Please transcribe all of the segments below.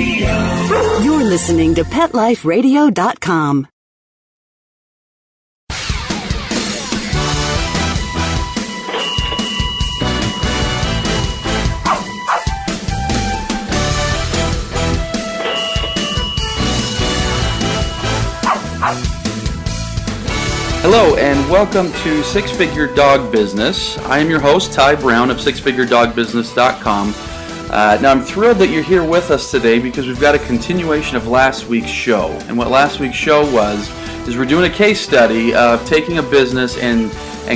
You're listening to PetLifeRadio.com. Hello and welcome to Six Figure Dog Business. I am your host, Ty Brown of SixFigureDogBusiness.com. Now I'm thrilled that you're here with us today because we've got a continuation of last week's show. And what last week's show is we're doing a case study of taking a business and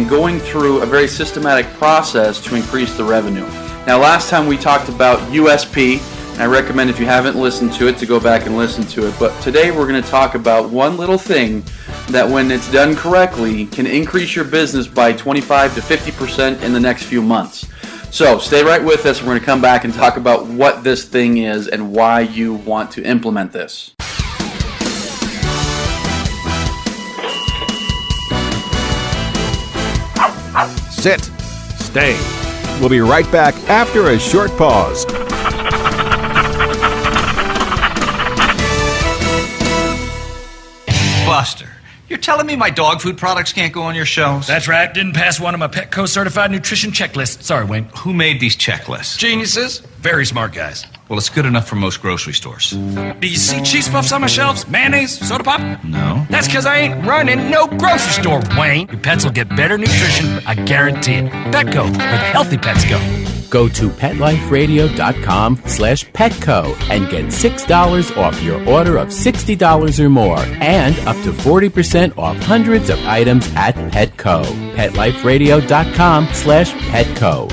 going through a very systematic process to increase the revenue. Now last time we talked about USP, and I recommend if you haven't listened to it to go back and listen to it. But today we're going to talk about one little thing that when it's done correctly can increase your business by 25 to 50% in the next few months. So stay right with us. We're going to come back and talk about what this thing is and why you want to implement this. Sit. Stay. We'll be right back after a short pause. Buster, you're telling me my dog food products can't go on your shelves? That's right. Didn't pass one of my Petco certified nutrition checklists. Sorry, Wayne. Who made these checklists? Geniuses. Very smart guys. Well, it's good enough for most grocery stores. Do you see cheese puffs on my shelves? Mayonnaise? Soda pop? No. That's because I ain't running no grocery store, Wayne. Your pets will get better nutrition. I guarantee it. Petco, where healthy pets go. Go to PetLifeRadio.com/Petco and get $6 off your order of $60 or more and up to 40% off hundreds of items at Petco. PetLifeRadio.com/Petco.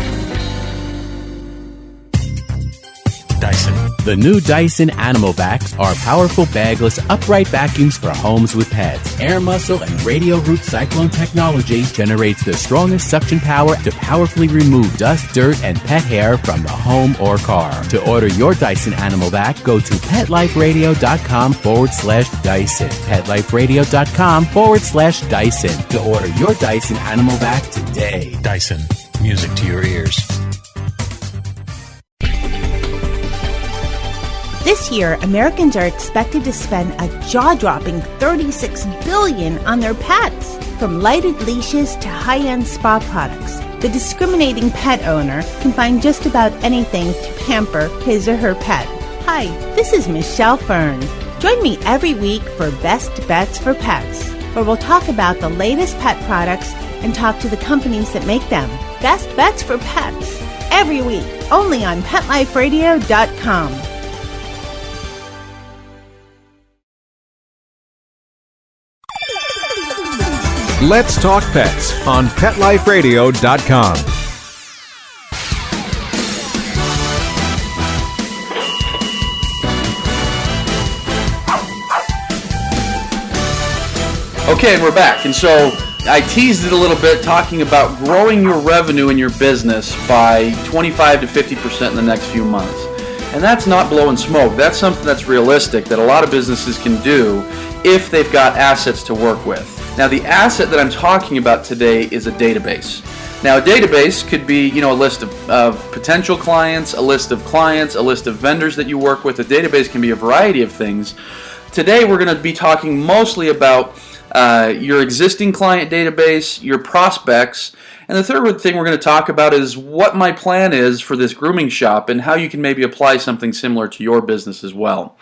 Dyson. The new Dyson Animal Vacs are powerful bagless upright vacuums for homes with pets. Air muscle and radio root cyclone technology generates the strongest suction power to powerfully remove dust, dirt, and pet hair from the home or car. To order your Dyson Animal Vac, go to PetLifeRadio.com/Dyson. PetLifeRadio.com/Dyson to order your Dyson Animal Vac today. Dyson. Music to your ears. This year, Americans are expected to spend a jaw-dropping $36 billion on their pets. From lighted leashes to high-end spa products, the discriminating pet owner can find just about anything to pamper his or her pet. Hi, this is Michelle Fern. Join me every week for Best Bets for Pets, where we'll talk about the latest pet products and talk to the companies that make them. Best Bets for Pets, every week, only on PetLifeRadio.com. Let's talk pets on PetLifeRadio.com. Okay, and we're back. And so I teased it a little bit talking about growing your revenue in your business by 25 to 50% in the next few months. And that's not blowing smoke. That's something that's realistic that a lot of businesses can do if they've got assets to work with. Now, the asset that I'm talking about today is a database. Now, a database could be, a list of potential clients, a list of clients, a list of vendors that you work with. A database can be a variety of things. Today, we're going to be talking mostly about your existing client database, your prospects, and the third thing we're going to talk about is what my plan is for this grooming shop and how you can maybe apply something similar to your business as well.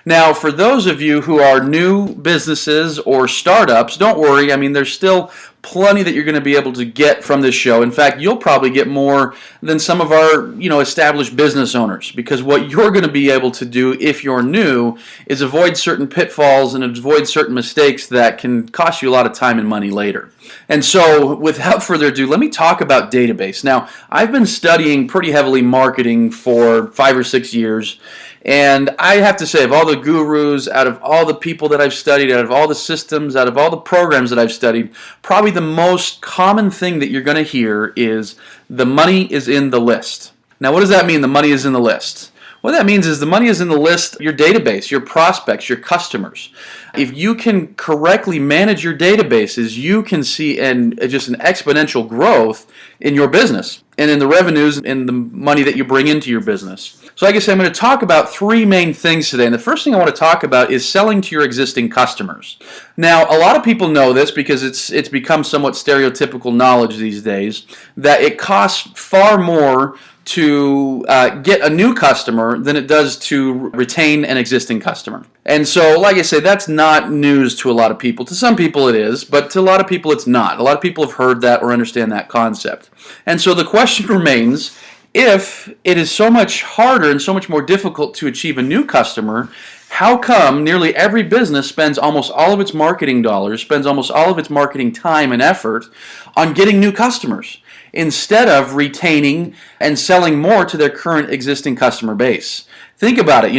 Now, for those of you who are new businesses or startups, don't worry. I mean, there's still plenty that you're going to be able to get from this show. In fact, you'll probably get more than some of our, established business owners, because what you're going to be able to do if you're new is avoid certain pitfalls and avoid certain mistakes that can cost you a lot of time and money later. And so, without further ado, let me talk about database. Now, I've been studying pretty heavily marketing for 5 or 6 years. And I have to say, of all the gurus, out of all the people that I've studied, out of all the systems, out of all the programs that I've studied, probably the most common thing that you're going to hear is the money is in the list. Now, what does that mean, the money is in the list? What that means is the money is in the list, your database, your prospects, your customers. If you can correctly manage your databases, you can see just an exponential growth in your business and in the revenues and the money that you bring into your business. So like I said, I'm going to talk about three main things today. And the first thing I want to talk about is selling to your existing customers. Now, a lot of people know this because it's become somewhat stereotypical knowledge these days that it costs far more to get a new customer than it does to retain an existing customer. And so, like I say, that's not news to a lot of people. To some people it is, but to a lot of people it's not. A lot of people have heard that or understand that concept. And so the question remains, if it is so much harder and so much more difficult to achieve a new customer, how come nearly every business spends almost all of its marketing dollars, spends almost all of its marketing time and effort on getting new customers, instead of retaining and selling more to their current existing customer base? Think about it.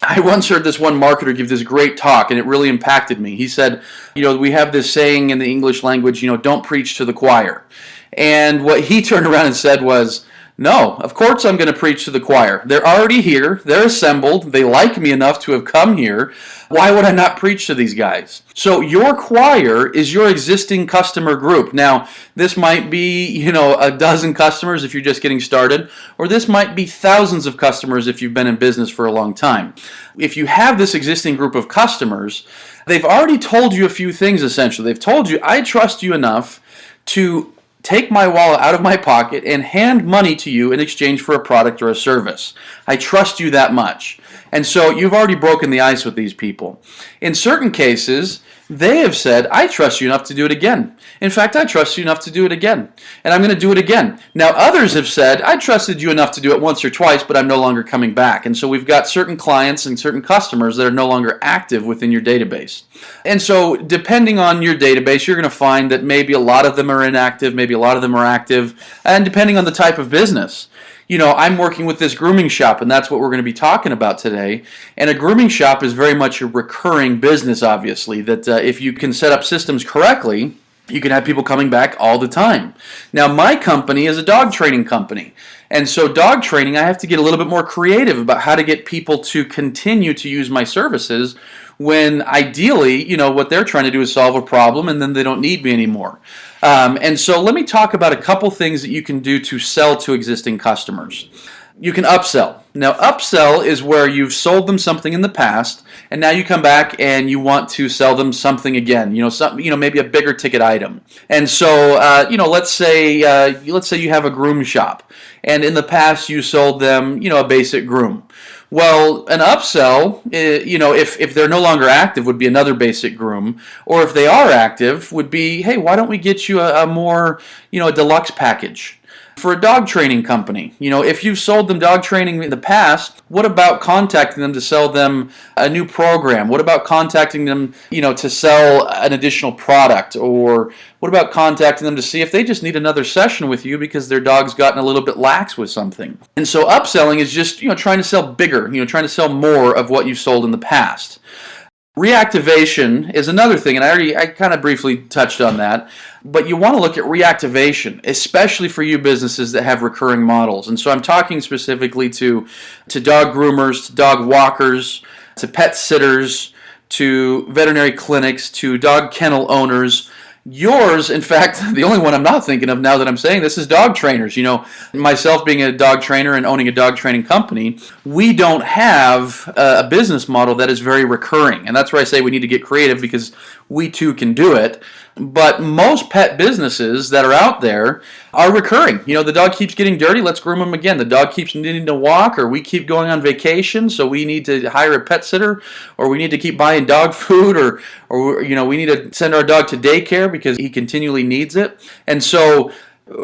I once heard this one marketer give this great talk, and it really impacted me. He said, we have this saying in the English language, don't preach to the choir. And what he turned around and said was, no, of course I'm going to preach to the choir. They're already here. They're assembled. They like me enough to have come here. Why would I not preach to these guys? So your choir is your existing customer group. Now, this might be, a dozen customers if you're just getting started, or this might be thousands of customers if you've been in business for a long time. If you have this existing group of customers, they've already told you a few things essentially. They've told you, I trust you enough to take my wallet out of my pocket and hand money to you in exchange for a product or a service. I trust you that much. And so you've already broken the ice with these people. In certain cases, they have said, I trust you enough to do it again. In fact, I trust you enough to do it again. And I'm going to do it again. Now, others have said, I trusted you enough to do it once or twice, but I'm no longer coming back. And so we've got certain clients and certain customers that are no longer active within your database. And so depending on your database, you're going to find that maybe a lot of them are inactive, maybe a lot of them are active, and depending on the type of business. I'm working with this grooming shop, and that's what we're going to be talking about today. And a grooming shop is very much a recurring business, obviously, that if you can set up systems correctly, you can have people coming back all the time. Now, my company is a dog training company. And so dog training, I have to get a little bit more creative about how to get people to continue to use my services when ideally, what they're trying to do is solve a problem and then they don't need me anymore. And so let me talk about a couple things that you can do to sell to existing customers. You can upsell. Now, upsell is where you've sold them something in the past, and now you come back and you want to sell them something again. Maybe a bigger ticket item. And so, let's say you have a groom shop, and in the past you sold them, a basic groom. Well, an upsell, if they're no longer active, would be another basic groom, or if they are active, would be, hey, why don't we get you a more, a deluxe package? For a dog training company, if you've sold them dog training in the past, what about contacting them to sell them a new program? What about contacting them, to sell an additional product? Or what about contacting them to see if they just need another session with you because their dog's gotten a little bit lax with something? And so upselling is just, trying to sell bigger, trying to sell more of what you've sold in the past. Reactivation is another thing, and I kind of briefly touched on that, but you want to look at reactivation, especially for you businesses that have recurring models. And so I'm talking specifically to dog groomers, to dog walkers, to pet sitters, to veterinary clinics, to dog kennel owners. Yours, in fact, the only one I'm not thinking of now that I'm saying this is dog trainers. Myself being a dog trainer and owning a dog training company, we don't have a business model that is very recurring. And that's where I say we need to get creative because we too can do it. But most pet businesses that are out there are recurring. The dog keeps getting dirty, let's groom him again. The dog keeps needing to walk, or we keep going on vacation, so we need to hire a pet sitter, or we need to keep buying dog food, or we need to send our dog to daycare because he continually needs it. And so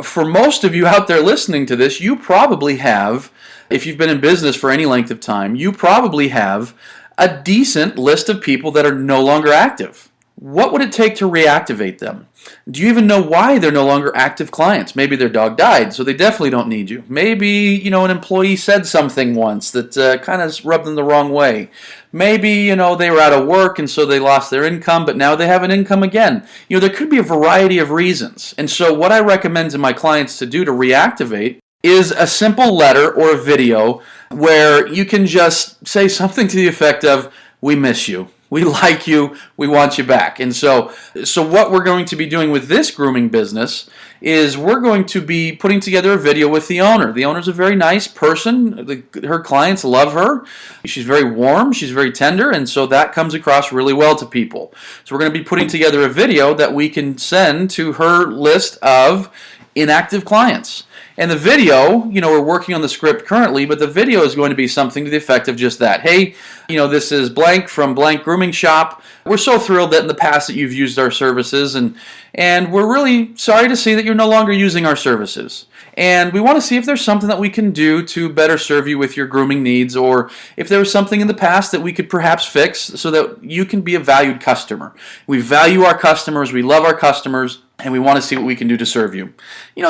for most of you out there listening to this, you probably have, if you've been in business for any length of time, you probably have a decent list of people that are no longer active. What would it take to reactivate them? Do you even know why they're no longer active clients? Maybe their dog died, so they definitely don't need you. Maybe, an employee said something once that kind of rubbed them the wrong way. Maybe, they were out of work and so they lost their income, but now they have an income again. There could be a variety of reasons. And so what I recommend to my clients to do to reactivate is a simple letter or a video where you can just say something to the effect of, "We miss you. We like you. We want you back." And so what we're going to be doing with this grooming business is we're going to be putting together a video with the owner. The owner's a very nice person. Her clients love her. She's very warm. She's very tender. And so that comes across really well to people. So we're going to be putting together a video that we can send to her list of inactive clients. And the video, we're working on the script currently, but the video is going to be something to the effect of just that. "Hey, this is blank from blank grooming shop. We're so thrilled that in the past that you've used our services, and we're really sorry to see that you're no longer using our services. And we want to see if there's something that we can do to better serve you with your grooming needs, or if there was something in the past that we could perhaps fix so that you can be a valued customer. We value our customers, we love our customers, and we want to see what we can do to serve you."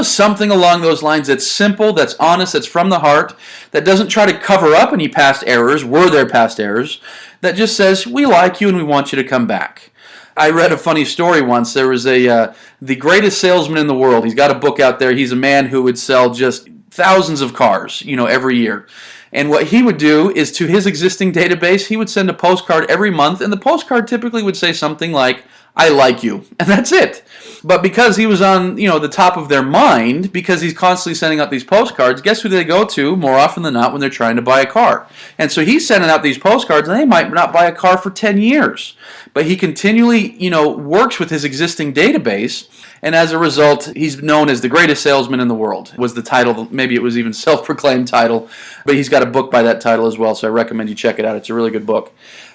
Something along those lines that's simple, that's honest, that's from the heart, that doesn't try to cover up any past errors, were there past errors, that just says, "We like you and we want you to come back." I read a funny story once. There was the greatest salesman in the world. He's got a book out there. He's a man who would sell just thousands of cars, every year. And what he would do is, to his existing database, he would send a postcard every month, and the postcard typically would say something like, "I like you," and that's it. But because he was on, the top of their mind, because he's constantly sending out these postcards, guess who they go to more often than not when they're trying to buy a car? And so he's sending out these postcards, and they might not buy a car for 10 years. But he continually, works with his existing database, and as a result, he's known as the greatest salesman in the world, was the title. Maybe it was even self-proclaimed title, but he's got a book by that title as well, so I recommend you check it out. It's a really good book.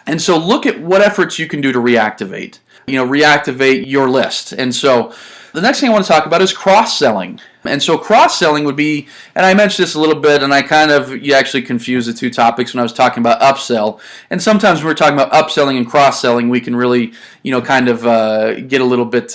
And so look at what efforts you can do to reactivate. Reactivate your list. And so the next thing I want to talk about is cross-selling. And so cross-selling would be, and I mentioned this a little bit, and you actually confused the two topics when I was talking about upsell. And sometimes when we're talking about upselling and cross-selling, we can really, get a little bit,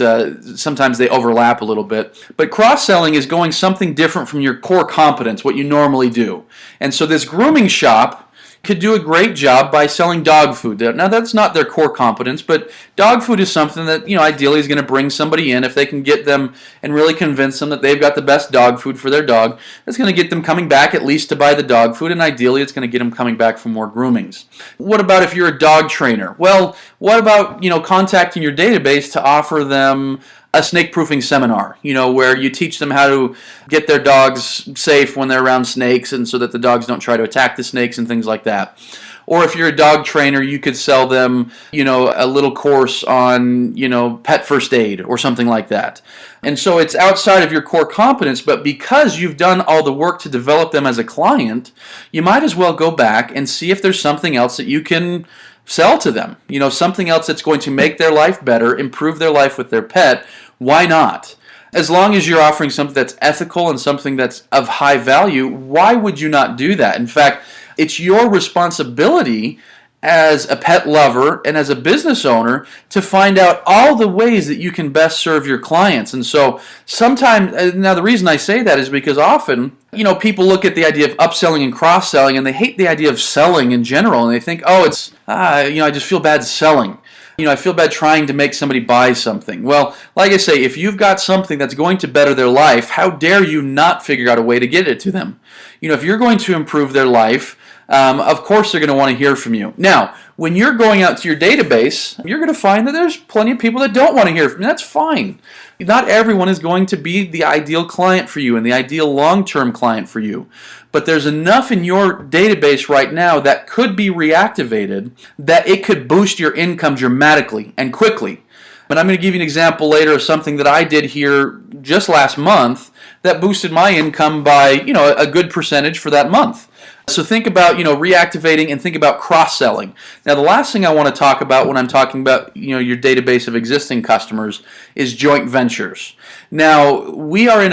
sometimes they overlap a little bit. But cross-selling is going something different from your core competence, what you normally do. And so this grooming shop could do a great job by selling dog food. Now, that's not their core competence, but dog food is something that, ideally is going to bring somebody in. If they can get them and really convince them that they've got the best dog food for their dog, that's going to get them coming back at least to buy the dog food, and ideally it's going to get them coming back for more groomings. What about if you're a dog trainer? Well, what about, contacting your database to offer them a snake-proofing seminar, where you teach them how to get their dogs safe when they're around snakes, and so that the dogs don't try to attack the snakes and things like that. Or if you're a dog trainer, you could sell them, a little course on, pet first aid or something like that. And so it's outside of your core competence, but because you've done all the work to develop them as a client, you might as well go back and see if there's something else that you can sell to them. Something else that's going to make their life better, improve their life with their pet. Why not? As long as you're offering something that's ethical and something that's of high value, why would you not do that? In fact, it's your responsibility as a pet lover and as a business owner to find out all the ways that you can best serve your clients. And so sometimes, now the reason I say that is because often, people look at the idea of upselling and cross-selling, and they hate the idea of selling in general, and they think, I just feel bad selling. I feel bad trying to make somebody buy something. Well, like I say, if you've got something that's going to better their life, how dare you not figure out a way to get it to them? If you're going to improve their life, of course they're going to want to hear from you. Now, when you're going out to your database, you're going to find that there's plenty of people that don't want to hear from you. That's fine. Not everyone is going to be the ideal client for you and the ideal long-term client for you. But there's enough in your database right now that could be reactivated that it could boost your income dramatically and quickly. But I'm going to give you an example later of something that I did here just last month that boosted my income by, a good percentage for that month. So think about, reactivating, and think about cross-selling. Now, the last thing I want to talk about when I'm talking about, your database of existing customers is joint ventures. Now, we are in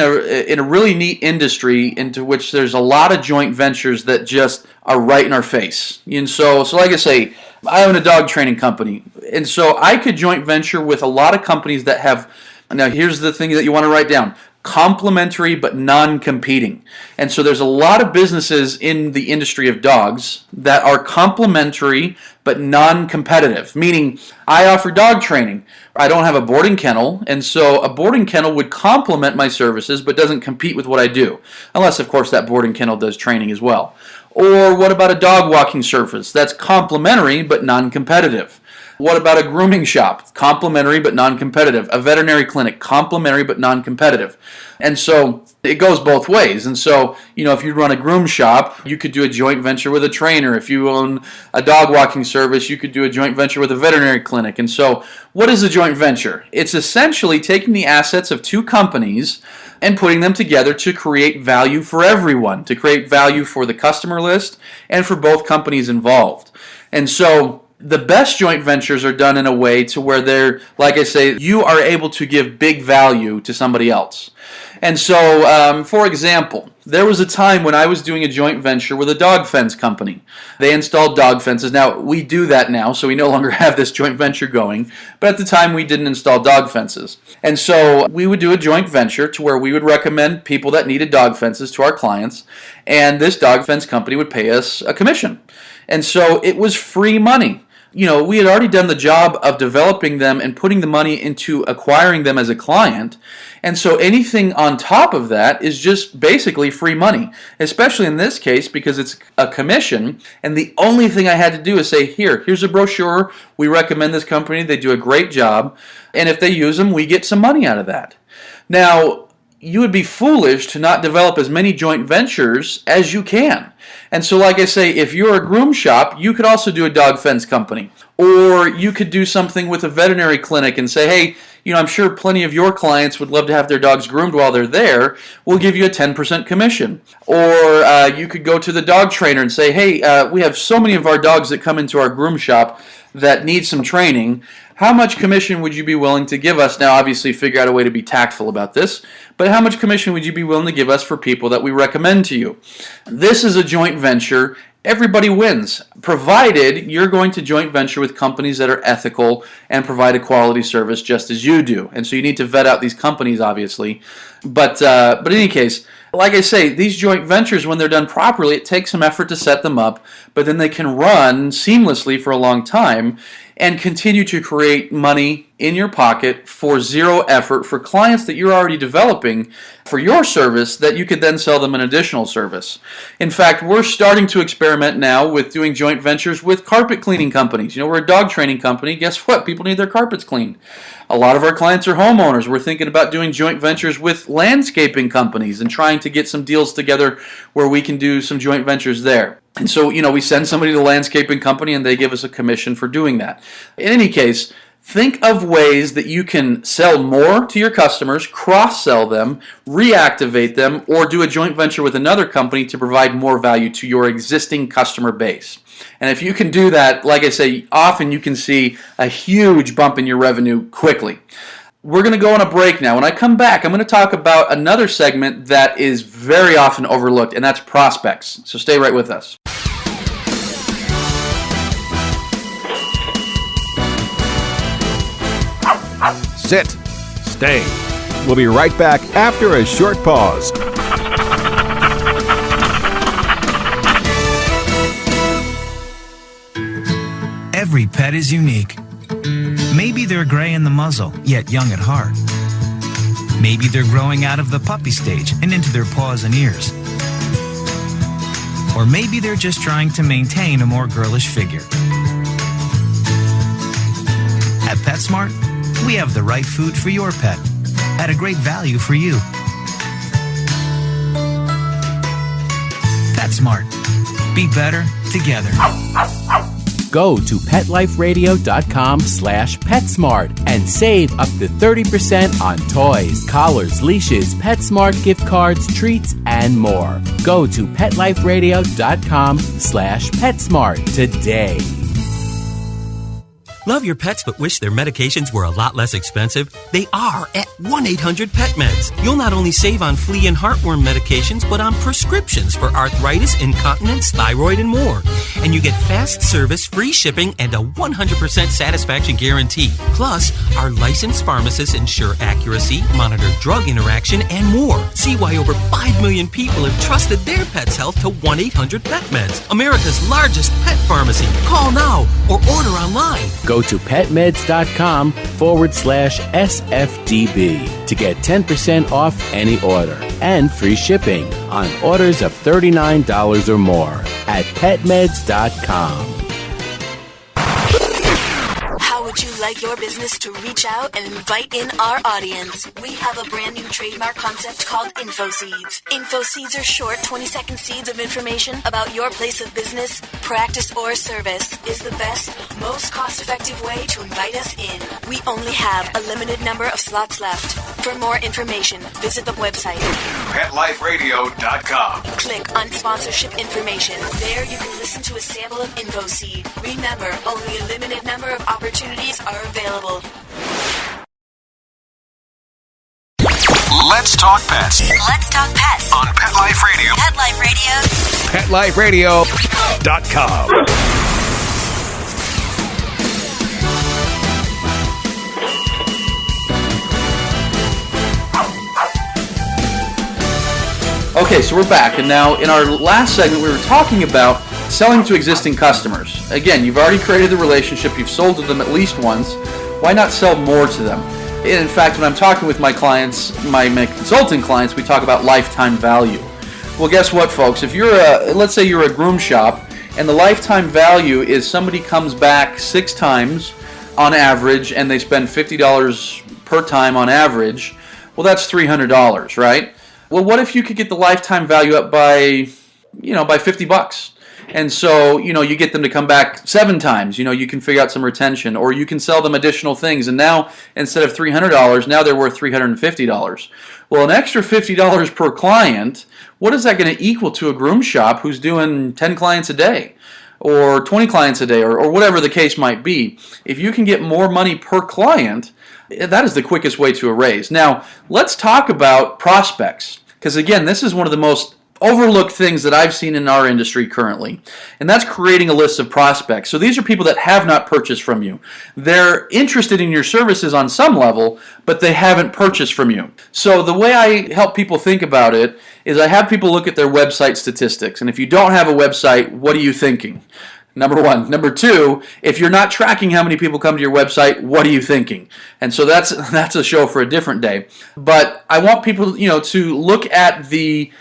a really neat industry into which there's a lot of joint ventures that just are right in our face. And so like I say, I own a dog training company, and so I could joint venture with a lot of companies that have, now here's the thing that you want to write down, complementary but non-competing. And so there's a lot of businesses in the industry of dogs that are complementary but non-competitive, meaning I offer dog training. I don't have a boarding kennel, and so a boarding kennel would complement my services but doesn't compete with what I do, unless, of course, that boarding kennel does training as well. Or what about a dog walking service? That's complementary but non-competitive. What about a grooming shop? Complementary but non-competitive. A veterinary clinic? Complementary but non-competitive. And so it goes both ways. And so, if you run a groom shop, you could do a joint venture with a trainer. If you own a dog walking service, you could do a joint venture with a veterinary clinic. And so what is a joint venture? It's essentially taking the assets of two companies and putting them together to create value for everyone, to create value for the customer list and for both companies involved. And so the best joint ventures are done in a way to where they're, like I say, you are able to give big value to somebody else. And so, for example, there was a time when I was doing a joint venture with a dog fence company. They installed dog fences. Now, we do that now, so we no longer have this joint venture going. But at the time, we didn't install dog fences. And so we would do a joint venture to where we would recommend people that needed dog fences to our clients. And this dog fence company would pay us a commission. And so it was free money. We had already done the job of developing them and putting the money into acquiring them as a client. And so anything on top of that is just basically free money, especially in this case because it's a commission. And the only thing I had to do is say, here's a brochure. We recommend this company. They do a great job. And if they use them, we get some money out of that. Now, you would be foolish to not develop as many joint ventures as you can. And so, like I say, if you're a groom shop, you could also do a dog fence company. Or you could do something with a veterinary clinic and say, hey, I'm sure plenty of your clients would love to have their dogs groomed while they're there. We'll give you a 10% commission. Or you could go to the dog trainer and say, hey, we have so many of our dogs that come into our groom shop that need some training. How much commission would you be willing to give us? Now, obviously, figure out a way to be tactful about this, but how much commission would you be willing to give us for people that we recommend to you? This is a joint venture. Everybody wins, provided you're going to joint venture with companies that are ethical and provide a quality service just as you do. And so you need to vet out these companies, obviously. But in any case, like I say, these joint ventures, when they're done properly, it takes some effort to set them up, but then they can run seamlessly for a long time and continue to create money in your pocket for zero effort for clients that you're already developing for your service that you could then sell them an additional service. In fact, we're starting to experiment now with doing joint ventures with carpet cleaning companies. We're a dog training company. Guess what? People need their carpets cleaned. A lot of our clients are homeowners. We're thinking about doing joint ventures with landscaping companies and trying to get some deals together where we can do some joint ventures there. And so, we send somebody to the landscaping company and they give us a commission for doing that. In any case, think of ways that you can sell more to your customers, cross-sell them, reactivate them, or do a joint venture with another company to provide more value to your existing customer base. And if you can do that, like I say, often you can see a huge bump in your revenue quickly. We're going to go on a break now. When I come back, I'm going to talk about another segment that is very often overlooked, and that's prospects. So stay right with us. Sit. Stay. We'll be right back after a short pause. Every pet is unique. Maybe they're gray in the muzzle, yet young at heart. Maybe they're growing out of the puppy stage and into their paws and ears. Or maybe they're just trying to maintain a more girlish figure. At PetSmart, we have the right food for your pet at a great value for you. PetSmart. Be better together. Go to PetLifeRadio.com/PetSmart and save up to 30% on toys, collars, leashes, PetSmart gift cards, treats, and more. Go to PetLifeRadio.com/PetSmart today. Love your pets but wish their medications were a lot less expensive? They are at 1-800-PET-MEDS. You'll not only save on flea and heartworm medications, but on prescriptions for arthritis, incontinence, thyroid, and more. And you get fast service, free shipping, and a 100% satisfaction guarantee. Plus, our licensed pharmacists ensure accuracy, monitor drug interaction, and more. See why over 5 million people have trusted their pet's health to 1-800-PET-MEDS, America's largest pet pharmacy. Call now or order online. Go to petmeds.com/SFDB to get 10% off any order and free shipping on orders of $39 or more at petmeds.com. How would you like your business to reach out and invite in our audience? We have a brand new trademark concept called InfoSeeds. InfoSeeds are short 20-second seeds of information about your place of business, practice, or service. Is the best, most cost-effective way to invite us in. We only have a limited number of slots left. For more information, visit the website PetLifeRadio.com. Click on sponsorship information. There you can listen to a sample of InfoSeed. Remember, only a limited number of opportunities are available. Let's talk pets Let's talk pets on Pet Life Radio. Pet Life Radio. PetLifeRadio.com. Okay, so we're back, and now in our last segment we were talking about selling to existing customers. Again, you've already created the relationship, you've sold to them at least once. Why not sell more to them? And in fact, when I'm talking with my clients, my consulting clients, we talk about lifetime value. Well, guess what, folks? If you're let's say you're a groom shop, and the lifetime value is somebody comes back 6 times on average, and they spend $50 per time on average, well, that's $300, right? Well, what if you could get the lifetime value up by, by $50? And so, you get them to come back 7 times. You can figure out some retention, or you can sell them additional things. And now, instead of $300, now they're worth $350. Well, an extra $50 per client, what is that going to equal to a groom shop who's doing 10 clients a day, or 20 clients a day, or whatever the case might be? If you can get more money per client, that is the quickest way to a raise. Now, let's talk about prospects, because again, this is one of the most overlooked things that I've seen in our industry currently, and that's creating a list of prospects. So these are people that have not purchased from you. They're interested in your services on some level, but they haven't purchased from you. So the way I help people think about it is I have people look at their website statistics, and if you don't have a website, what are you thinking? Number one. Number two, if you're not tracking how many people come to your website, what are you thinking? And so that's a show for a different day. But I want people, to look at the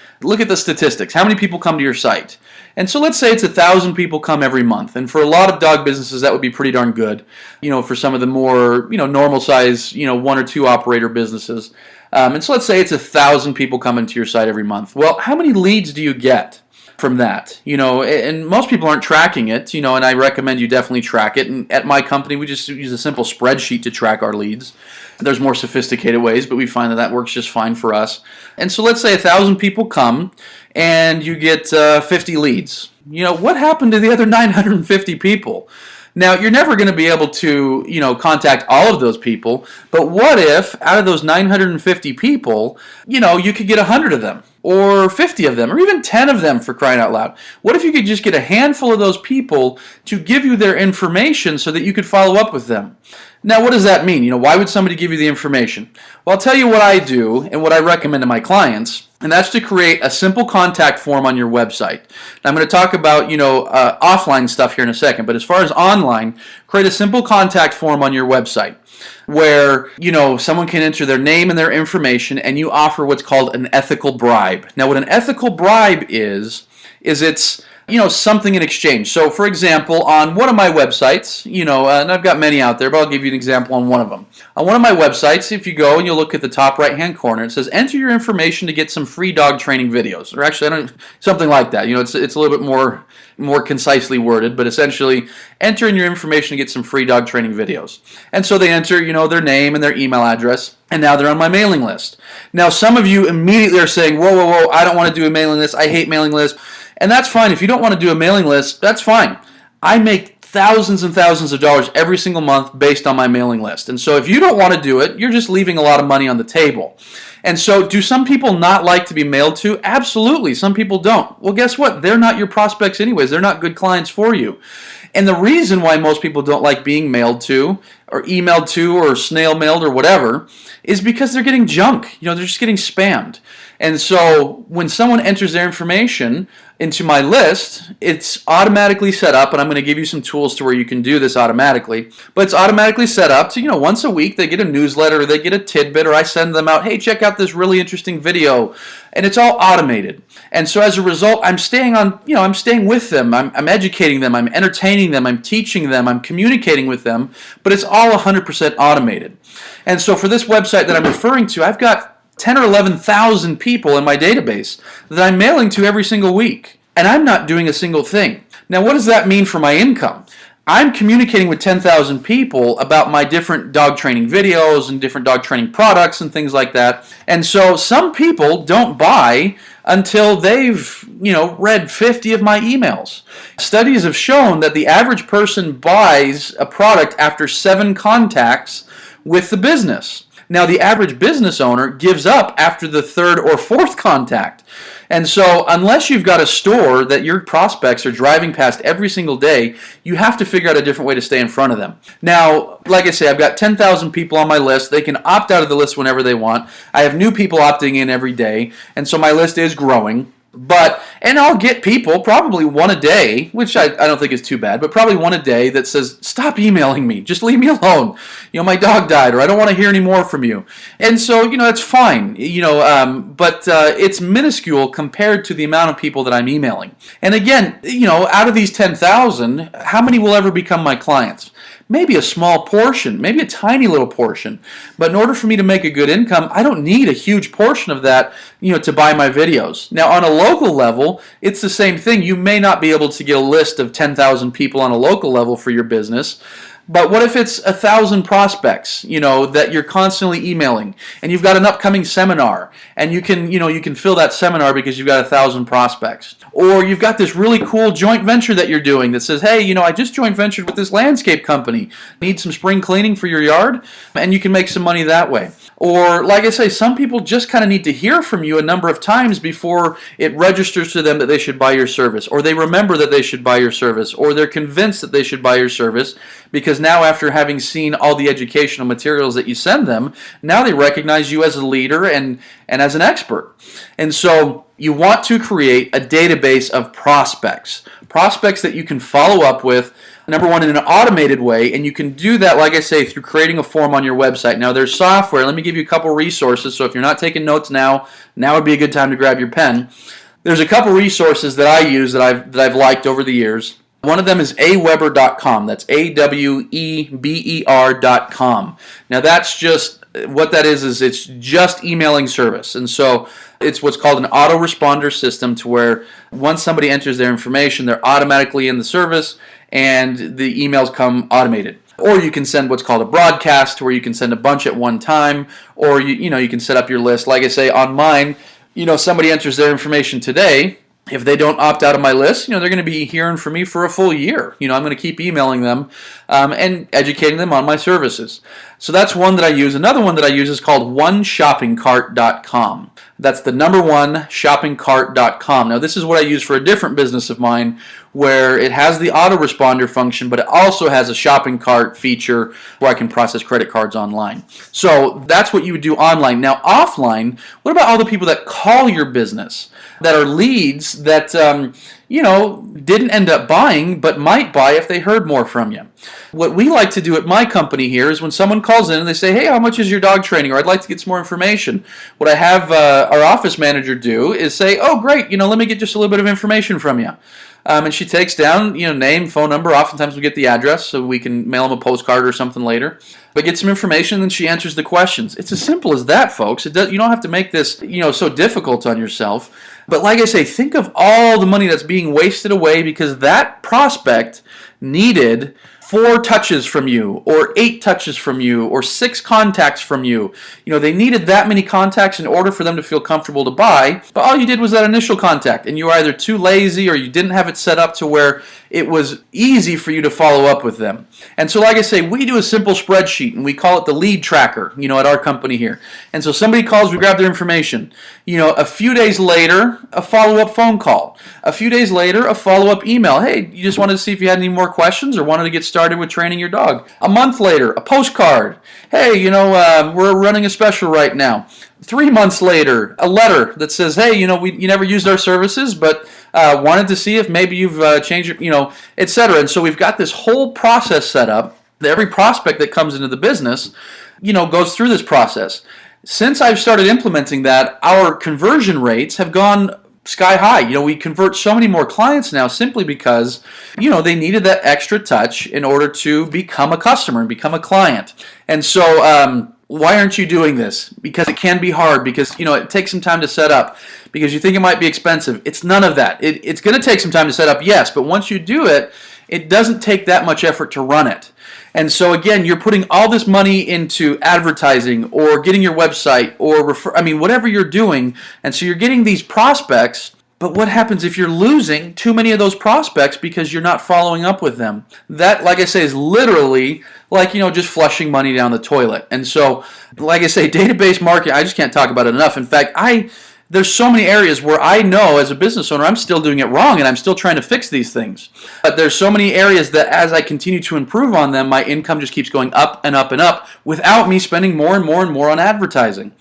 statistics. How many people come to your site? And so let's say it's 1,000 people come every month. And for a lot of dog businesses, that would be pretty darn good. For some of the more, normal size, 1 or 2 operator businesses. And so let's say it's 1,000 people coming to your site every month. Well, how many leads do you get from that? And most people aren't tracking it, and I recommend you definitely track it. And at my company, we just use a simple spreadsheet to track our leads. There's more sophisticated ways, but we find that works just fine for us. And so let's say 1,000 people come and you get 50 leads. What happened to the other 950 people? Now, you're never going to be able to, contact all of those people, but what if out of those 950 people, you could get 100 of them, or 50 of them, or even 10 of them, for crying out loud? What if you could just get a handful of those people to give you their information so that you could follow up with them? Now, what does that mean? Why would somebody give you the information? Well, I'll tell you what I do and what I recommend to my clients, and that's to create a simple contact form on your website. Now, I'm going to talk about, offline stuff here in a second, but as far as online, create a simple contact form on your website where, someone can enter their name and their information, and you offer what's called an ethical bribe. Now, what an ethical bribe is it's something in exchange. So, for example, on one of my websites, and I've got many out there, but I'll give you an example on one of them. On one of my websites, if you go and you look at the top right-hand corner, it says, enter your information to get some free dog training videos. Or actually, something like that. It's a little bit more concisely worded, but essentially, enter in your information to get some free dog training videos. And so they enter, their name and their email address, and now they're on my mailing list. Now, some of you immediately are saying, whoa, I don't want to do a mailing list. I hate mailing lists. And that's fine. If you don't want to do a mailing list, that's fine. I make thousands and thousands of dollars every single month based on my mailing list. And so if you don't want to do it, you're just leaving a lot of money on the table. And so do some people not like to be mailed to? Absolutely. Some people don't. Well, guess what? They're not your prospects anyways. They're not good clients for you. And the reason why most people don't like being mailed to or emailed to or snail mailed or whatever is because they're getting junk. They're just getting spammed. And so when someone enters their information into my list, it's automatically set up, and I'm going to give you some tools to where you can do this automatically, but it's automatically set up to, once a week they get a newsletter, or they get a tidbit, or I send them out, hey, check out this really interesting video, and it's all automated. And so as a result, I'm staying on, I'm staying with them, I'm educating them, I'm entertaining them, I'm teaching them, I'm communicating with them, but it's all 100% automated. And so for this website that I'm referring to, I've got 10 or 11,000 people in my database that I'm mailing to every single week, and I'm not doing a single thing. Now, what does that mean for my income? I'm communicating with 10,000 people about my different dog training videos and different dog training products and things like that. And so some people don't buy until they've, read 50 of my emails. Studies have shown that the average person buys a product after 7 contacts with the business. Now, the average business owner gives up after the 3rd or 4th contact. And so unless you've got a store that your prospects are driving past every single day, you have to figure out a different way to stay in front of them. Now, like I say, I've got 10,000 people on my list. They can opt out of the list whenever they want. I have new people opting in every day, and so my list is growing. And I'll get people, probably one a day, which I don't think is too bad, but probably one a day that says, stop emailing me, just leave me alone. My dog died, or I don't want to hear any more from you. And so, it's fine, but it's minuscule compared to the amount of people that I'm emailing. And again, out of these 10,000, how many will ever become my clients? Maybe a small portion, maybe a tiny little portion. But in order for me to make a good income, I don't need a huge portion of that, to buy my videos. Now, on a local level, it's the same thing. You may not be able to get a list of 10,000 people on a local level for your business. But what if it's 1,000 prospects, that you're constantly emailing, and you've got an upcoming seminar, and you can fill that seminar because you've got 1,000 prospects. Or you've got this really cool joint venture that you're doing that says, hey, I just joint ventured with this landscape company. Need some spring cleaning for your yard? And you can make some money that way. Or, like I say, some people just kind of need to hear from you a number of times before it registers to them that they should buy your service, or they remember that they should buy your service, or they're convinced that they should buy your service, because now after having seen all the educational materials that you send them, now they recognize you as a leader and as an expert. And so you want to create a database of prospects that you can follow up with, number one, in an automated way, and you can do that, like I say, through creating a form on your website. Now, there's software. Let me give you a couple resources, so if you're not taking notes now would be a good time to grab your pen. There's a couple resources that I use that I've liked over the years. One of them is aweber.com. That's AWEBER.com. Now, that's just, what that is it's just emailing service. And so it's what's called an autoresponder system, to where once somebody enters their information, they're automatically in the service, and the emails come automated. Or you can send what's called a broadcast, where you can send a bunch at one time, or you can set up your list. Like I say, on mine, somebody enters their information today. If they don't opt out of my list, they're going to be hearing from me for a full year. I'm going to keep emailing them and educating them on my services. So that's one that I use. Another one that I use is called oneshoppingcart.com. That's the number one, shoppingcart.com. Now, this is what I use for a different business of mine, where it has the autoresponder function, but it also has a shopping cart feature where I can process credit cards online. So that's what you would do online. Now, offline, what about all the people that call your business, that are leads that, didn't end up buying, but might buy if they heard more from you? What we like to do at my company here is when someone calls in and they say, hey, how much is your dog training? Or I'd like to get some more information. What I have our office manager do is say, oh, great, let me get just a little bit of information from you. And she takes down, name, phone number. Oftentimes we get the address so we can mail them a postcard or something later. But get some information, and then she answers the questions. It's as simple as that, folks. You don't have to make this, so difficult on yourself. But like I say, think of all the money that's being wasted away because that prospect needed 4 touches from you, or 8 touches from you, or 6 contacts from you. They needed that many contacts in order for them to feel comfortable to buy, but all you did was that initial contact, and you were either too lazy or you didn't have it set up to where it was easy for you to follow up with them. And so, like I say, we do a simple spreadsheet, and we call it the lead tracker, at our company here. And so somebody calls, we grab their information. A few days later, a follow-up phone call. A few days later, a follow-up email. Hey, you just wanted to see if you had any more questions or wanted to get started started with training your dog. A month later, a postcard. Hey, we're running a special right now. 3 months later, a letter that says, hey, you never used our services, but wanted to see if maybe you've changed your, etc. And so we've got this whole process set up that every prospect that comes into the business, goes through this process. Since I've started implementing that, our conversion rates have gone sky high. We convert so many more clients now simply because, they needed that extra touch in order to become a customer and become a client. And so, why aren't you doing this? Because it can be hard, because, it takes some time to set up, because you think it might be expensive. It's none of that. It's going to take some time to set up, yes, but once you do it, it doesn't take that much effort to run it. And so again, you're putting all this money into advertising or getting your website or whatever you're doing. And so you're getting these prospects, but what happens if you're losing too many of those prospects because you're not following up with them? That, like I say, is literally like, just flushing money down the toilet. And so, like I say, database marketing, I just can't talk about it enough. In fact, there's so many areas where I know as a business owner I'm still doing it wrong and I'm still trying to fix these things. But there's so many areas that as I continue to improve on them, my income just keeps going up and up and up without me spending more and more and more on advertising.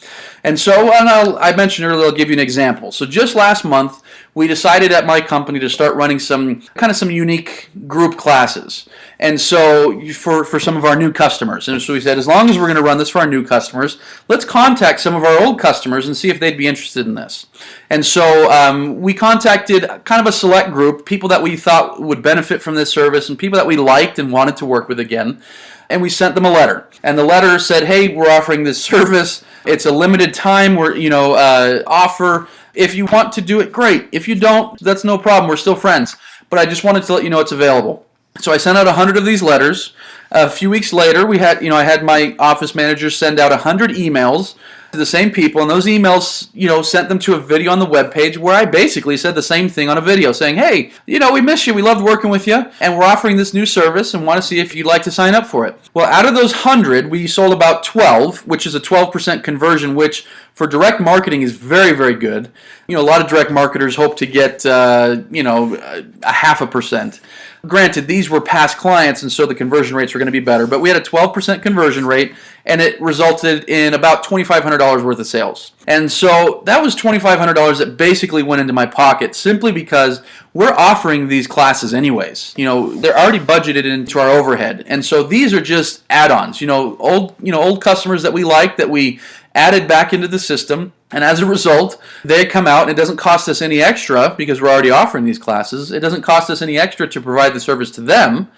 And so, I mentioned earlier, I'll give you an example. So just last month, we decided at my company to start running some unique group classes. And so for some of our new customers. And so we said, as long as we're going to run this for our new customers, let's contact some of our old customers and see if they'd be interested in this. And so we contacted kind of a select group, people that we thought would benefit from this service and people that we liked and wanted to work with again. And we sent them a letter. And the letter said, hey, we're offering this service. It's a limited time offer. If you want to do it, great. If you don't, that's no problem. We're still friends. But I just wanted to let you know it's available. So I sent out 100 of these letters. A few weeks later, I had my office manager send out 100 emails to the same people, and those emails, sent them to a video on the webpage where I basically said the same thing on a video, saying, hey, we miss you, we loved working with you, and we're offering this new service and want to see if you'd like to sign up for it. Well, out of those 100, we sold about 12, which is a 12% conversion, which for direct marketing is very, very good. A lot of direct marketers hope to get, a 0.5%. Granted, these were past clients, and so the conversion rates were going to be better, but we had a 12% conversion rate, and it resulted in about $2,500 worth of sales. And so that was $2,500 that basically went into my pocket simply because we're offering these classes anyways. They're already budgeted into our overhead. And so these are just add-ons, old customers that we like, that we added back into the system. And as a result, they come out, and it doesn't cost us any extra because we're already offering these classes. It doesn't cost us any extra to provide the service to them.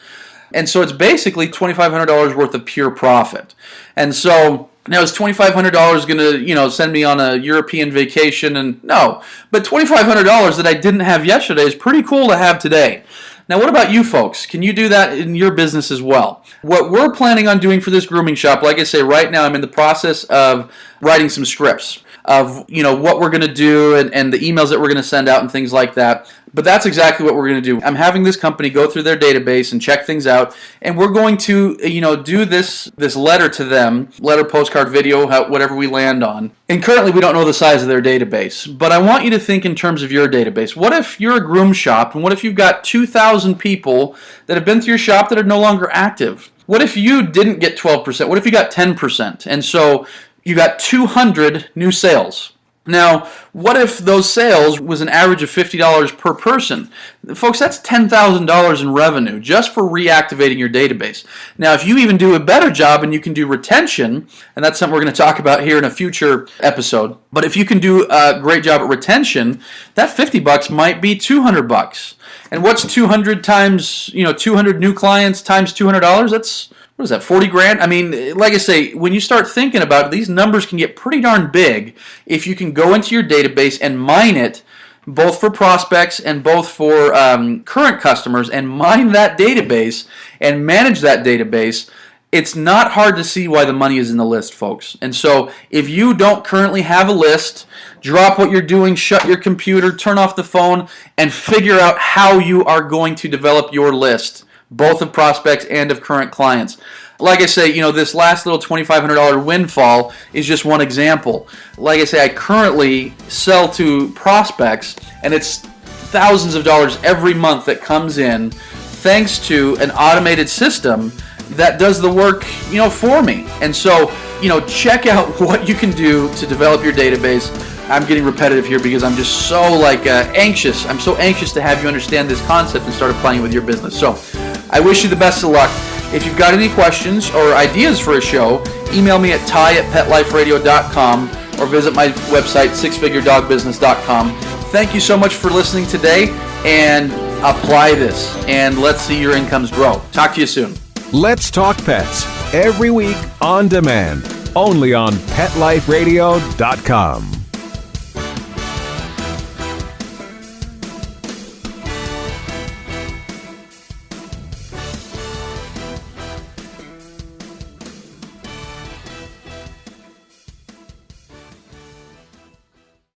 And so it's basically $2,500 worth of pure profit. And so now is $2,500 going to, send me on a European vacation? And no, but $2,500 that I didn't have yesterday is pretty cool to have today. Now, what about you folks? Can you do that in your business as well? What we're planning on doing for this grooming shop, like I say, right now I'm in the process of writing some scripts of, what we're going to do and the emails that we're going to send out and things like that. But that's exactly what we're going to do. I'm having this company go through their database and check things out, and we're going to, do this letter to them, letter, postcard, video, whatever we land on. And currently we don't know the size of their database, but I want you to think in terms of your database. What if you're a groom shop, and what if you've got 2,000 people that have been through your shop that are no longer active? What if you didn't get 12%? What if you got 10%? And so you got 200 new sales. Now, what if those sales was an average of $50 per person? Folks, that's $10,000 in revenue just for reactivating your database. Now, if you even do a better job and you can do retention, and that's something we're going to talk about here in a future episode, but if you can do a great job at retention, that $50 might be $200. And what's 200 times, 200 new clients times $200? That's, what is that, 40 grand? I mean, like I say, when you start thinking about it, these numbers can get pretty darn big if you can go into your database and mine it, both for prospects and both for current customers, and mine that database and manage that database. It's not hard to see why the money is in the list, folks. And so if you don't currently have a list, drop what you're doing, shut your computer, turn off the phone, and figure out how you are going to develop your list, both of prospects and of current clients. Like I say, this last little $2,500 windfall is just one example. Like I say, I currently sell to prospects, and it's thousands of dollars every month that comes in thanks to an automated system that does the work, for me. And so, check out what you can do to develop your database. I'm getting repetitive here because I'm just so anxious. I'm so anxious to have you understand this concept and start applying it with your business. So I wish you the best of luck. If you've got any questions or ideas for a show, email me at ty@petliferadio.com or visit my website, sixfiguredogbusiness.com. Thank you so much for listening today, and apply this, and let's see your incomes grow. Talk to you soon. Let's Talk Pets, every week on demand, only on PetLifeRadio.com.